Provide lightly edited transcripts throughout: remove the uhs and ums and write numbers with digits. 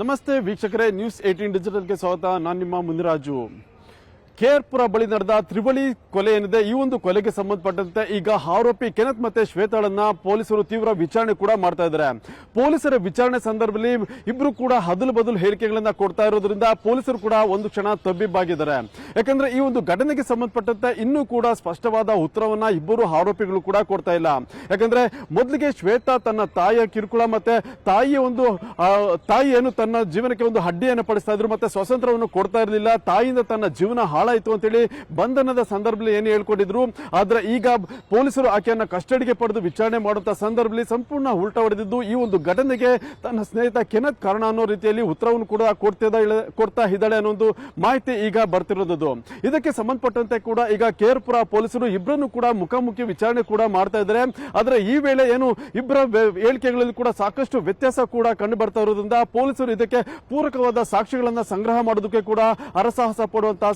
ನಮಸ್ತೆ ವೀಕ್ಷಕರೇ, ನ್ಯೂಸ್ 18 ಡಿಜಿಟಲ್ಗೆ ಸ್ವಾಗತ. ನಾನು ನಿಮ್ಮ ಮುನಿರಾಜು. ಕೇರ್ಪುರ ಬಳಿ ನಡೆದ ತ್ರಿವಳಿ ಕೊಲೆ ಏನಿದೆ, ಈ ಒಂದು ಕೊಲೆಗೆ ಸಂಬಂಧಪಟ್ಟಂತೆ ಈಗ ಆರೋಪಿ ಕೆನತ್ ಮತ್ತೆ ಶ್ವೇತಾಳನ್ನ ಪೊಲೀಸರು ತೀವ್ರ ವಿಚಾರಣೆ ಕೂಡ ಮಾಡ್ತಾ ಇದ್ದಾರೆ. ಪೊಲೀಸರ ವಿಚಾರಣೆ ಸಂದರ್ಭದಲ್ಲಿ ಇಬ್ರು ಕೂಡ ಹದಲು ಬದಲು ಹೇಳಿಕೆಗಳನ್ನ ಕೊಡ್ತಾ ಇರೋದ್ರಿಂದ ಪೊಲೀಸರು ಕೂಡ ಒಂದು ಕ್ಷಣ ತಬ್ಬಿಬ್ಬಾಗಿದ್ದಾರೆ. ಯಾಕಂದ್ರೆ ಈ ಒಂದು ಘಟನೆಗೆ ಸಂಬಂಧಪಟ್ಟಂತೆ ಇನ್ನೂ ಕೂಡ ಸ್ಪಷ್ಟವಾದ ಉತ್ತರವನ್ನ ಇಬ್ಬರು ಆರೋಪಿಗಳು ಕೂಡ ಕೊಡ್ತಾ ಇಲ್ಲ. ಯಾಕಂದ್ರೆ ಮೊದಲಿಗೆ ಶ್ವೇತಾ ತನ್ನ ತಾಯಿಯ ಕಿರುಕುಳ ಮತ್ತೆ ತಾಯಿ ಏನು ತನ್ನ ಜೀವನಕ್ಕೆ ಒಂದು ಅಡ್ಡಿಯನ್ನು ಪಡಿಸ್ತಾ ಇದ್ರು, ಮತ್ತೆ ಸ್ವಾತಂತ್ರ್ಯವನ್ನು ಕೊಡ್ತಾ ಇರಲಿಲ್ಲ, ತಾಯಿಯಿಂದ ತನ್ನ ಜೀವನ ಹಾಳಾಯಿತು ಅಂತೇಳಿ ಬಂಧನದ ಸಂದರ್ಭದಲ್ಲಿ ಏನು ಹೇಳ್ಕೊಂಡಿದ್ರು. ಆದ್ರೆ ಈಗ ಪೊಲೀಸರು ಆಕೆಯನ್ನ ಕಸ್ಟಡಿಗೆ ಪಡೆದು ವಿಚಾರಣೆ ಮಾಡುವಂತ ಸಂದರ್ಭದಲ್ಲಿ ಸಂಪೂರ್ಣ ಉಲ್ಟಾ ಹೊಡೆದಿದ್ದು ಈ ಒಂದು ಘಟನೆಗೆ ತನ್ನ ಸ್ನೇಹಿತ ಕೆನತ್ ಕಾರಣ ಅನ್ನೋ ರೀತಿಯಲ್ಲಿ ಉತ್ತರವನ್ನು ಕೂಡ ಕೊಡ್ತಾ ಇದ್ದಾಳೆ ಅನ್ನೋ ಒಂದು ಮಾಹಿತಿ ಈಗ ಬರ್ತಿರೋದು. ಇದಕ್ಕೆ ಸಂಬಂಧಪಟ್ಟಂತೆ ಕೂಡ ಈಗ ಕೇರ್ಪುರ ಪೊಲೀಸರು ಇಬ್ಬರನ್ನು ಕೂಡ ಮುಖಾಮುಖಿ ವಿಚಾರಣೆ ಕೂಡ ಮಾಡ್ತಾ ಇದ್ದಾರೆ. ಆದ್ರೆ ಈ ವೇಳೆ ಏನು ಇಬ್ಬರ ಹೇಳಿಕೆಗಳಲ್ಲಿ ಕೂಡ ಸಾಕಷ್ಟು ವ್ಯತ್ಯಾಸ ಕೂಡ ಕಂಡು ಬರ್ತಾ ಇರೋದ್ರಿಂದ ಪೊಲೀಸರು ಇದಕ್ಕೆ ಪೂರಕವಾದ ಸಾಕ್ಷಿಗಳನ್ನ ಸಂಗ್ರಹ ಮಾಡೋದಕ್ಕೆ ಕೂಡ ಹರಸಾಹಸ ಪಡುವಂತಹ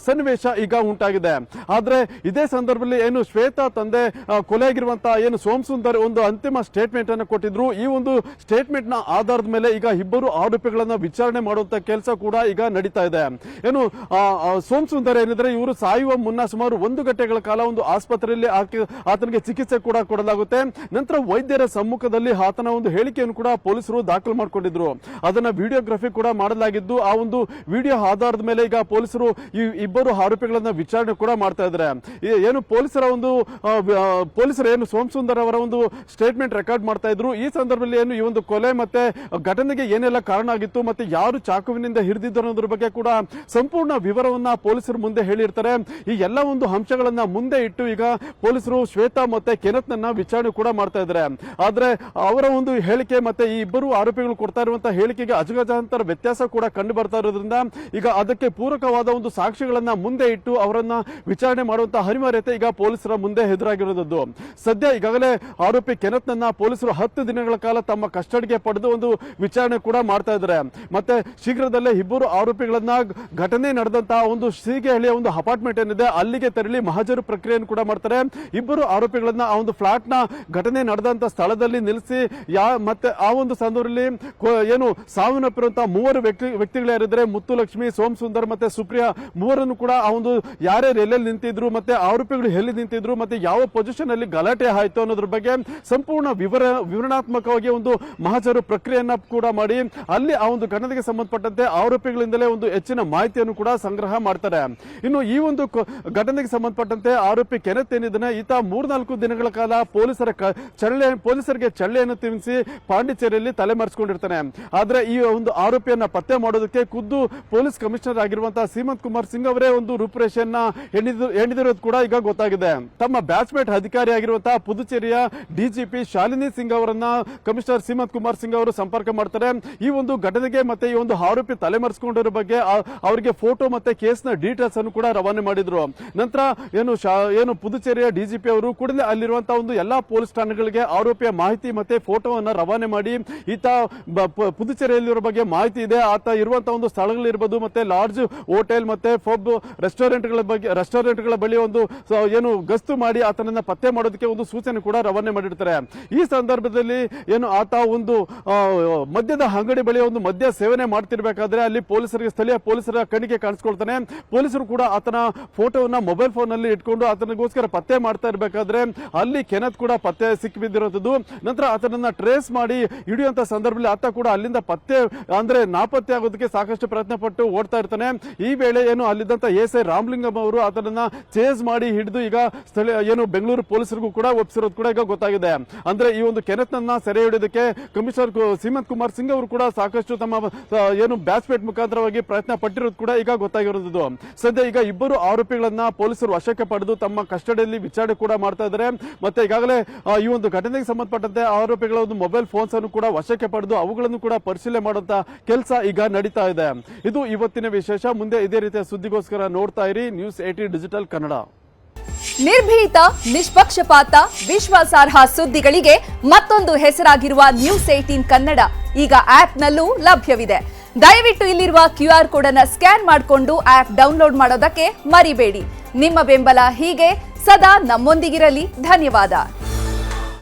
ಸನ್ನಿವೇಶ ಈಗ ಉಂಟಾಗಿದೆ. ಆದ್ರೆ ಇದೇ ಸಂದರ್ಭದಲ್ಲಿ ಏನು ಶ್ವೇತಾ ತಂದೆ ಕೊಲೆಯಾಗಿರುವಂತಹ ಏನು ಸೋಮಸುಂದರ್ ಒಂದು ಅಂತಿಮ ಸ್ಟೇಟ್ಮೆಂಟ್ ಅನ್ನು ಕೊಟ್ಟಿದ್ರು. ಈ ಒಂದು ಸ್ಟೇಟ್ಮೆಂಟ್ ನ ಆಧಾರದ ಮೇಲೆ ಈಗ ಇಬ್ಬರು ಆರೋಪಿಗಳನ್ನ ವಿಚಾರಣೆ ಮಾಡುವಂತ ಕೆಲಸ ಕೂಡ ಈಗ ನಡೀತಾ ಇದೆ. ಏನು ಸೋಮಸುಂದರ್ ಏನಿದ್ರೆ ಇವರು ಸಾಯುವ ಮುನ್ನ ಸುಮಾರು 1 ಗಂಟೆಗಳ ಕಾಲ ಒಂದು ಆಸ್ಪತ್ರೆಯಲ್ಲಿ ಆತನಿಗೆ ಚಿಕಿತ್ಸೆ ಕೂಡ ಕೊಡಲಾಗುತ್ತೆ. ನಂತರ ವೈದ್ಯರ ಸಮ್ಮುಖದಲ್ಲಿ ಆತನ ಒಂದು ಹೇಳಿಕೆಯನ್ನು ಕೂಡ ಪೊಲೀಸರು ದಾಖಲು ಮಾಡಿಕೊಂಡಿದ್ರು. ಅದನ್ನ ವಿಡಿಯೋಗ್ರಫಿ ಕೂಡ ಮಾಡಲಾಗಿದ್ದು ಆ ಒಂದು ವಿಡಿಯೋ ಆಧಾರದ ಮೇಲೆ ಈಗ ಪೊಲೀಸರು ಈ ಇಬ್ಬರು ಆರೋಪಿಗಳನ್ನ ವಿಚಾರಣೆ ಕೂಡ ಮಾಡ್ತಾ ಇದ್ದಾರೆ. ಏನು ಪೊಲೀಸರು ಏನು ಸೋಮಸುಂದರ್ ಅವರ ಒಂದು ಸ್ಟೇಟ್ಮೆಂಟ್ ರೆಕಾರ್ಡ್ ಮಾಡ್ತಾ ಇದ್ರು. ಈ ಸಂದರ್ಭದಲ್ಲಿ ಏನು ಈ ಒಂದು ಕೊಲೆ ಮತ್ತೆ ಘಟನೆಗೆ ಏನೆಲ್ಲ ಕಾರಣ ಆಗಿತ್ತು ಮತ್ತೆ ಯಾರು ಚಾಕುವಿನಿಂದ ಹಿಡಿದಿದ್ದರು ಅನ್ನೋದ್ರ ಬಗ್ಗೆ ಕೂಡ ಸಂಪೂರ್ಣ ವಿವರವನ್ನ ಪೊಲೀಸರು ಮುಂದೆ ಹೇಳಿರ್ತಾರೆ. ಈ ಎಲ್ಲ ಒಂದು ಅಂಶಗಳನ್ನ ಮುಂದೆ ಇಟ್ಟು ಈಗ ಪೊಲೀಸರು ಶ್ವೇತಾ ಮತ್ತೆ ಕೆನತ್ ನನ್ನ ವಿಚಾರಣೆ ಕೂಡ ಮಾಡ್ತಾ ಇದ್ದಾರೆ. ಆದ್ರೆ ಅವರ ಒಂದು ಹೇಳಿಕೆ ಮತ್ತೆ ಈ ಇಬ್ಬರು ಆರೋಪಿಗಳು ಕೊಡ್ತಾ ಇರುವಂತಹ ಹೇಳಿಕೆಗೆ ಅಜಗಜಾಂತರ ವ್ಯತ್ಯಾಸ ಕೂಡ ಕಂಡು ಬರ್ತಾ ಇರೋದ್ರಿಂದ ಈಗ ಅದಕ್ಕೆ ಪೂರಕವಾದ ಒಂದು ಸಾಕ್ಷಿಗಳನ್ನ ಮುಂದೆ ಇಟ್ಟು ಅವರನ್ನ ವಿಚಾರಣೆ ಮಾಡುವಂತಹ ಅನಿವಾರ್ಯತೆ ಈಗ ಪೊಲೀಸರ ಮುಂದೆ ಎದುರಾಗಿರೋದು. ಸದ್ಯ ಈಗಾಗಲೇ ಆರೋಪಿ ಕೆನತ್ ನನ್ನ ಪೊಲೀಸರು 10 ದಿನಗಳ ಕಾಲ ತಮ್ಮ ಕಸ್ಟಡಿಗೆ ಪಡೆದು ಒಂದು ವಿಚಾರಣೆ ಕೂಡ ಮಾಡ್ತಾ ಇದ್ದಾರೆ. ಮತ್ತೆ ಶೀಘ್ರದಲ್ಲೇ ಇಬ್ಬರು ಆರೋಪಿಗಳನ್ನ ಘಟನೆ ನಡೆದಂತಹ ಒಂದು ಸೀಗೆಹಳ್ಳಿಯ ಒಂದು ಅಪಾರ್ಟ್ಮೆಂಟ್ ಏನಿದೆ ಅಲ್ಲಿಗೆ ತೆರಳಿ ಮಹಜರು ಪ್ರಕ್ರಿಯೆಯನ್ನು ಕೂಡ ಮಾಡ್ತಾರೆ. ಇಬ್ಬರು ಆರೋಪಿಗಳನ್ನ ಆ ಒಂದು ಫ್ಲಾಟ್ ನ ಘಟನೆ ನಡೆದಂತ ಸ್ಥಳದಲ್ಲಿ ನಿಲ್ಲಿಸಿ ಮತ್ತೆ ಆ ಒಂದು ಸಂದರ್ಭದಲ್ಲಿ ಏನು ಸಾವನ್ನಪ್ಪಿರುವಂತಹ 3 ವ್ಯಕ್ತಿಗಳು ಯಾರಿದ್ರೆ ಮುತ್ತುಲಕ್ಷ್ಮಿ, ಸೋಮಸುಂದರ್ ಮತ್ತೆ ಸುಪ್ರಿಯಾ, ಮೂವರನ್ನು ಕೂಡ ಆ ಒಂದು ಯಾರ್ಯಾರು ಎಲ್ಲೆಲ್ಲಿ ನಿಂತಿದ್ರು ಮತ್ತೆ ಆರೋಪಿಗಳು ಎಲ್ಲಿ ನಿಂತಿದ್ರು ಮತ್ತೆ ಯಾವ ಪೊಸಿಷನ್ ಅಲ್ಲಿ ಗಲಾಟೆ ಆಯ್ತು ಅನ್ನೋದ್ರ ಬಗ್ಗೆ ಸಂಪೂರ್ಣ ವಿವರಣಾತ್ಮಕವಾಗಿ ಒಂದು ಮಹಜರು ಪ್ರಕ್ರಿಯೆಯನ್ನ ಕೂಡ ಮಾಡಿ ಅಲ್ಲಿ ಆ ಒಂದು ಘಟನೆಗೆ ಸಂಬಂಧಪಟ್ಟಂತೆ ಆರೋಪಿಗಳಿಂದಲೇ ಒಂದು ಹೆಚ್ಚಿನ ಮಾಹಿತಿಯನ್ನು ಕೂಡ ಸಂಗ್ರಹ ಮಾಡ್ತಾರೆ. ಇನ್ನು ಈ ಒಂದು ಘಟನೆಗೆ ಸಂಬಂಧಪಟ್ಟಂತೆ ಆರೋಪಿ ಕೆನತ್ ಏನಿದ್ದಾನೆ ಈತ 3-4 ದಿನಗಳ ಕಾಲ ಪೊಲೀಸರಿಗೆ ಚಳ್ಳೆಯನ್ನು ತಿನ್ನಿಸಿ ಪಾಂಡಿಚೇರಿಯಲ್ಲಿ ತಲೆಮರೆಸಿಕೊಂಡಿರ್ತಾನೆ. ಆದ್ರೆ ಈ ಒಂದು ಆರೋಪಿಯನ್ನ ಪತ್ತೆ ಮಾಡೋದಕ್ಕೆ ಖುದ್ದು ಪೊಲೀಸ್ ಕಮಿಷನರ್ ಆಗಿರುವಂತಹ ಸೀಮಂತ್ ಕುಮಾರ್ ಸಿಂಗ್ ಅವರೇ ಒಂದು ರೂಪುರೇಷೆಯನ್ನ ಎಣಿದಿರೋದು ಕೂಡ ಈಗ ಗೊತ್ತಾಗಿದೆ. ತಮ್ಮ ಬ್ಯಾಚ್ಮೇಟ್ ಅಧಿಕಾರಿಯಾಗಿರುವಂತಹ ಪುದುಚೇರಿಯ ಡಿಜಿಪಿ ಶಾಲಿನಿ ಸಿಂಗ್ ಅವರನ್ನ ಕಮಿಷನರ್ ಸೀಮಂತ್ ಕುಮಾರ್ ಸಿಂಗ್ ಅವರು ಸಂಪರ್ಕ ಮಾಡ್ತಾರೆ. ಈ ಒಂದು ಘಟನೆಗೆ ಮತ್ತೆ ಈ ಒಂದು ಆರೋಪಿ ತಲೆಮರೆಸಿಕೊಂಡಿರೋ ಬಗ್ಗೆ ಅವರಿಗೆ ಫೋಟೋ ಮತ್ತೆ ಕೇಸ್ನ ಡೀಟೇಲ್ಸ್ ಅನ್ನು ಕೂಡ ರವಾನೆ ಮಾಡಿದ್ರು. ನಂತರ ಏನು ಪುದುಚೇರಿಯ ಡಿಜಿಪಿ ಅವರು ಕೂಡಲೇ ಅಲ್ಲಿರುವಂತಹ ಒಂದು ಎಲ್ಲಾ ಪೊಲೀಸ್ ಠಾಣೆಗಳಿಗೆ ಆರೋಪಿಯ ಮಾಹಿತಿ ಮತ್ತೆ ಫೋಟೋವನ್ನ ರವಾನೆ ಮಾಡಿ ಈತ ಪುದುಚೇರಿಯಲ್ಲಿರೋ ಬಗ್ಗೆ ಮಾಹಿತಿ ಇದೆ, ಆತ ಇರುವಂತಹ ಒಂದು ಸ್ಥಳಗಳಿರ್ಬೋದು ಮತ್ತೆ ಲಾಡ್ಜ್, ಹೋಟೆಲ್ ಮತ್ತೆ ಪಬ್, ರೆಸ್ಟೋರೆಂಟ್ಗಳ ಬಳಿ ಒಂದು ಏನು ಗಸ್ತು ಮಾಡಿ ಆತನನ್ನ ಪತ್ತೆ ಮಾಡೋದಕ್ಕೆ ಒಂದು ಸೂಚನೆ ಕೂಡ ರವಾನೆ ಮಾಡಿರ್ತಾರೆ. ಈ ಸಂದರ್ಭದಲ್ಲಿ ಏನು ಆತ ಒಂದು ಮದ್ಯದ ಅಂಗಡಿ ಬಳಿ ಒಂದು ಮದ್ಯ ಸೇವನೆ ಮಾಡ್ತಿರ್ಬೇಕಾದ್ರೆ ಅಲ್ಲಿ ಸ್ಥಳೀಯ ಪೊಲೀಸರ ಕಣ್ಣಿಗೆ ಕಾಣಿಸ್ಕೊಳ್ತಾನೆ. ಪೊಲೀಸರು ಕೂಡ ಆತನ ಫೋಟೋವನ್ನ ಮೊಬೈಲ್ ಫೋನ್ ನಲ್ಲಿ ಇಟ್ಕೊಂಡು ಆತನಿಗೋಸ್ಕರ ಪತ್ತೆ ಮಾಡ್ತಾ ಇರಬೇಕಾದ್ರೆ ಅಲ್ಲಿ ಕೆನತ್ ಕೂಡ ಪತ್ತೆ ಸಿಕ್ಕಿಬಿದ್ದಿರೋದು. ನಂತರ ಆತನನ್ನ ಟ್ರೇಸ್ ಮಾಡಿ ಹಿಡಿಯುವಂತ ಸಂದರ್ಭದಲ್ಲಿ ಆತ ಕೂಡ ಅಲ್ಲಿಂದ ನಾಪತ್ತೆ ಆಗೋದಕ್ಕೆ ಸಾಕಷ್ಟು ಪ್ರಯತ್ನ ಪಟ್ಟು ಓಡ್ತಾ ಇರ್ತಾನೆ. ಈ ವೇಳೆ ಏನು ಅಲ್ಲಿದ್ದಂತ ಎಸ್ಐ ರಾಮಲಿಂಗಂ ಅವರು ಆತನನ್ನ ಚೇಸ್ ಮಾಡಿ ಹಿಡಿದು ಈಗ ಏನು ಬೆಂಗಳೂರು ಪೊಲೀಸರಿಗೂ ಕೂಡ ಒಪ್ಪಿಸಿರೋದು ಕೂಡ ಈಗ ಗೊತ್ತಾಗಿದೆ. ಅಂದ್ರೆ ಈ ಒಂದು ಕೆನತ್ ನನ್ನ ಸೆರೆ ಹಿಡಿಯೋದಕ್ಕೆ ಕಮಿಷನರ್ ಸೀಮಂತ್ ಕುಮಾರ್ ಸಿಂಗ್ ಅವರು ಕೂಡ ಸಾಕಷ್ಟು ತಮ್ಮ ಏನು ಬ್ಯಾಚ್ಮೇಟ್ ಮುಖಾಂತರವಾಗಿ ಪ್ರಯತ್ನ ಪಟ್ಟಿರೋದು ಕೂಡ ಈಗ ಗೊತ್ತಾಗಿರೋದು. ಸದ್ಯ ಈಗ ಇಬ್ಬರು ಆರೋಪಿಗಳನ್ನ ಪೊಲೀಸರು ವಶಕ್ಕೆ ಪಡೆದು ತಮ್ಮ ಕಸ್ಟಡಿಯಲ್ಲಿ ವಿಚಾರಣೆ ಕೂಡ ಮಾಡ್ತಾ ಇದ್ದಾರೆ. ಮತ್ತೆ ಈಗಾಗಲೇ ಈ ಒಂದು ಘಟನೆಗೆ ಸಂಬಂಧಪಟ್ಟಂತೆ ಆರೋಪಿಗಳ ಒಂದು ಮೊಬೈಲ್ ಫೋನ್ಸ್ ಅನ್ನು ಕೂಡ ವಶಕ್ಕೆ ಪಡೆದು ಅವುಗಳನ್ನು ಕೂಡ ಪರಿಶೀಲನೆ ಮಾಡುವಂತ ಕೆಲಸ ಈಗ ನಡೀತಾ ಇದೆ. ಇದು ಇವತ್ತಿನ ವಿಶೇಷ. ಮುಂದೆ ಇದೇ ರೀತಿಯ ಸುದ್ದಿಗೋಸ್ಕರ ನೋಡ್ತಾ ಇರಿ ನ್ಯೂಸ್ 18 ಡಿಜಿಟಲ್ ಕನ್ನಡ. ನಿರ್ಭೀತ, ನಿಷ್ಪಕ್ಷಪಾತ, ವಿಶ್ವಾಸಾರ್ಹ ಸುದ್ದಿಗಳಿಗೆ ಮತ್ತೊಂದು ಹೆಸರಾಗಿರುವ ನ್ಯೂಸ್ 18 ಕನ್ನಡ ಈಗ ಆಪ್ನಲ್ಲೂ ಲಭ್ಯವಿದೆ. ದಯವಿಟ್ಟು ಇಲ್ಲಿರುವ QR ಕೋಡ್ ಅನ್ನು ಸ್ಕ್ಯಾನ್ ಮಾಡಿಕೊಂಡು ಆಪ್ ಡೌನ್ಲೋಡ್ ಮಾಡೋದಕ್ಕೆ ಮರಿಬೇಡಿ. ನಿಮ್ಮ ಬೆಂಬಲ ಹೀಗೆ ಸದಾ ನಮ್ಮೊಂದಿಗಿರಲಿ. ಧನ್ಯವಾದ.